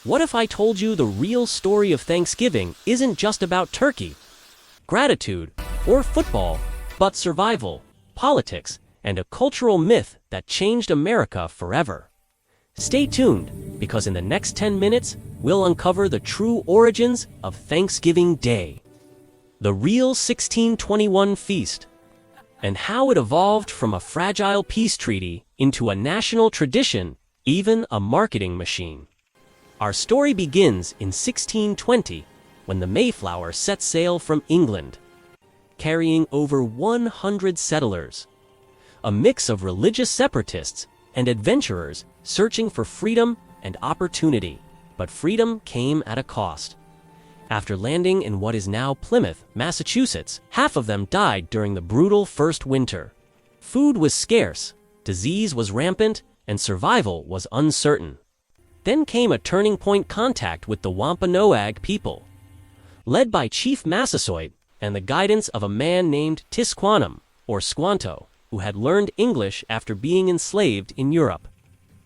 What if I told you the real story of Thanksgiving isn't just about turkey, gratitude, or football, but survival, politics, and a cultural myth that changed America forever? Stay tuned, because in the next 10 minutes, we'll uncover the true origins of Thanksgiving Day, the real 1621 feast, and how it evolved from a fragile peace treaty into a national tradition, even a marketing machine. Our story begins in 1620, when the Mayflower set sail from England, carrying over 100 settlers, a mix of religious separatists and adventurers searching for freedom and opportunity. But freedom came at a cost. After landing in what is now Plymouth, Massachusetts, half of them died during the brutal first winter. Food was scarce, disease was rampant, and survival was uncertain. Then came a turning point: contact with the Wampanoag people. Led by Chief Massasoit and the guidance of a man named Tisquantum, or Squanto, who had learned English after being enslaved in Europe.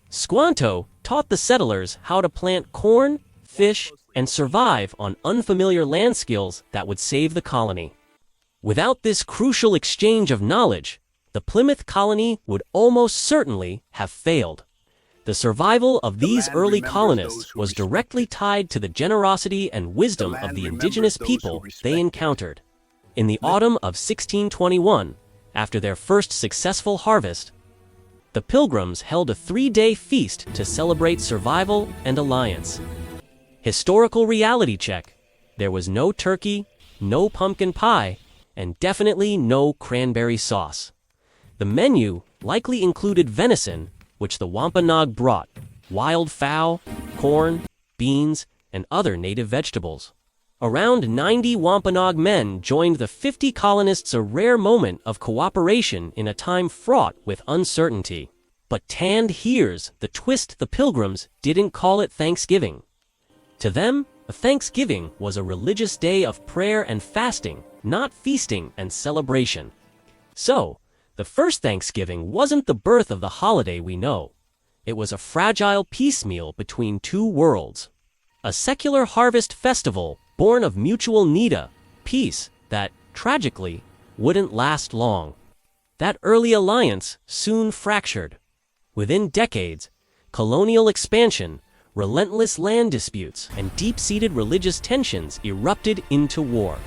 Squanto taught the settlers how to plant corn, fish, and survive on unfamiliar land skills that would save the colony. Without this crucial exchange of knowledge, the Plymouth colony would almost certainly have failed. The survival of these early colonists was directly tied to the generosity and wisdom of the indigenous people they encountered. In the autumn of 1621, after their first successful harvest, the Pilgrims held a 3-day feast to celebrate survival and alliance. Historical reality check: there was no turkey, no pumpkin pie, and definitely no cranberry sauce. The menu likely included venison, which the Wampanoag brought, wild fowl, corn, beans, and other native vegetables. Around 90 Wampanoag men joined the 50 colonists, a rare moment of cooperation in a time fraught with uncertainty. But here's the twist: the Pilgrims didn't call it Thanksgiving. To them, Thanksgiving was a religious day of prayer and fasting, not feasting and celebration. So, the first Thanksgiving wasn't the birth of the holiday we know. It was a fragile piecemeal between two worlds. A secular harvest festival born of mutual need, peace that, tragically, wouldn't last long. That early alliance soon fractured. Within decades, colonial expansion, relentless land disputes, and deep-seated religious tensions erupted into war.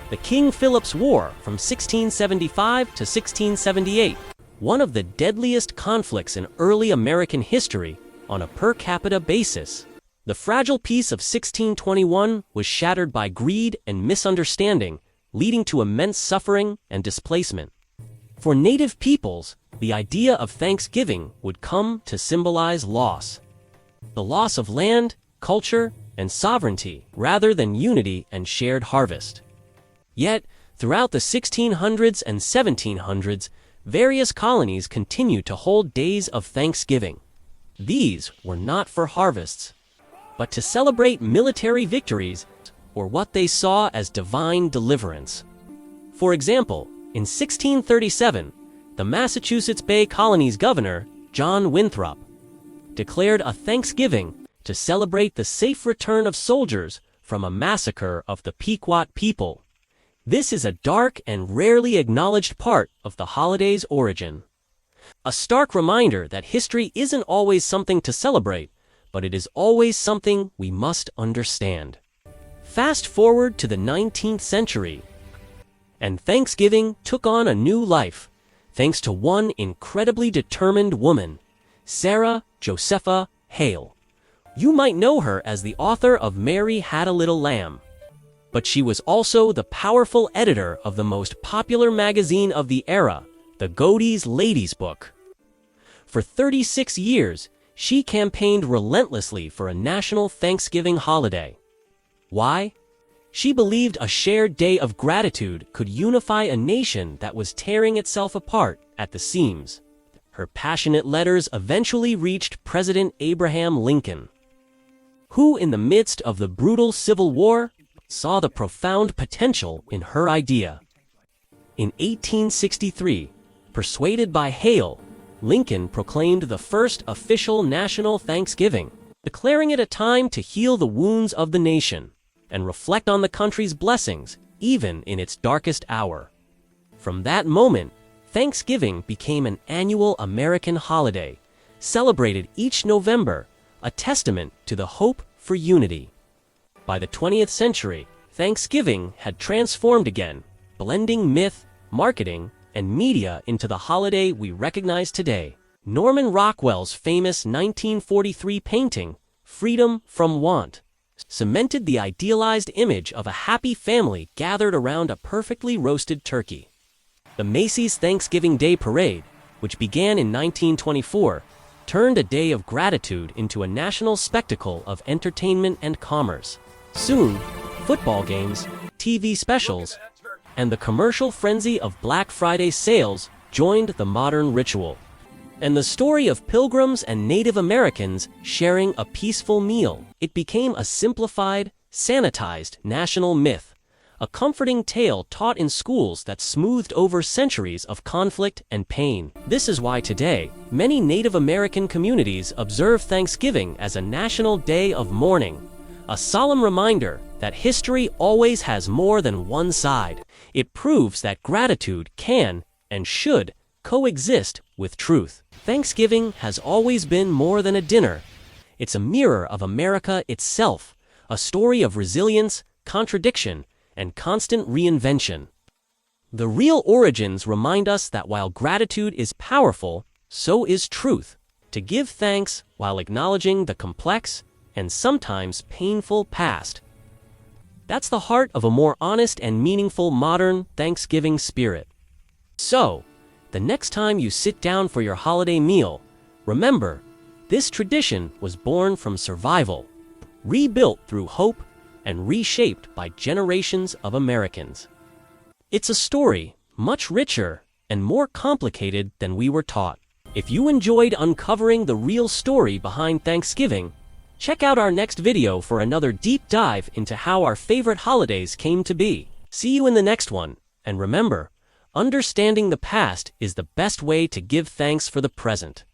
The King Philip's War from 1675 to 1678, one of the deadliest conflicts in early American history on a per capita basis. The fragile peace of 1621 was shattered by greed and misunderstanding, leading to immense suffering and displacement. For Native peoples, the idea of Thanksgiving would come to symbolize loss. The loss of land, culture, and sovereignty, rather than unity and shared harvest. Yet, throughout the 1600s and 1700s, various colonies continued to hold days of Thanksgiving. These were not for harvests, but to celebrate military victories or what they saw as divine deliverance. For example, in 1637, the Massachusetts Bay Colony's governor, John Winthrop, declared a Thanksgiving to celebrate the safe return of soldiers from a massacre of the Pequot people. This is a dark and rarely acknowledged part of the holiday's origin. A stark reminder that history isn't always something to celebrate, but it is always something we must understand. Fast forward to the 19th century, and Thanksgiving took on a new life, thanks to one incredibly determined woman, Sarah Josepha Hale. You might know her as the author of Mary Had a Little Lamb, but she was also the powerful editor of the most popular magazine of the era, the Godey's Ladies' Book. For 36 years, she campaigned relentlessly for a national Thanksgiving holiday. Why? She believed a shared day of gratitude could unify a nation that was tearing itself apart at the seams. Her passionate letters eventually reached President Abraham Lincoln, who, in the midst of the brutal Civil War, saw the profound potential in her idea. In 1863, persuaded by Hale, Lincoln proclaimed the first official national Thanksgiving, declaring it a time to heal the wounds of the nation and reflect on the country's blessings, even in its darkest hour. From that moment, Thanksgiving became an annual American holiday, celebrated each November, a testament to the hope for unity. By the 20th century, Thanksgiving had transformed again, blending myth, marketing, and media into the holiday we recognize today. Norman Rockwell's famous 1943 painting, Freedom from Want, cemented the idealized image of a happy family gathered around a perfectly roasted turkey. The Macy's Thanksgiving Day Parade, which began in 1924, turned a day of gratitude into a national spectacle of entertainment and commerce. Soon, football games, TV specials, and the commercial frenzy of Black Friday sales joined the modern ritual. And the story of Pilgrims and Native Americans sharing a peaceful meal, it became a simplified, sanitized national myth, a comforting tale taught in schools that smoothed over centuries of conflict and pain. This is why today, many Native American communities observe Thanksgiving as a national day of mourning, a solemn reminder that history always has more than one side. It proves that gratitude can and should coexist with truth. Thanksgiving has always been more than a dinner. It's a mirror of America itself, a story of resilience, contradiction, and constant reinvention. The real origins remind us that while gratitude is powerful, so is truth. To give thanks while acknowledging the complex and sometimes painful past. That's the heart of a more honest and meaningful modern Thanksgiving spirit. So, the next time you sit down for your holiday meal, remember, this tradition was born from survival, rebuilt through hope, and reshaped by generations of Americans. It's a story much richer and more complicated than we were taught. If you enjoyed uncovering the real story behind Thanksgiving, check out our next video for another deep dive into how our favorite holidays came to be. See you in the next one, and remember, understanding the past is the best way to give thanks for the present.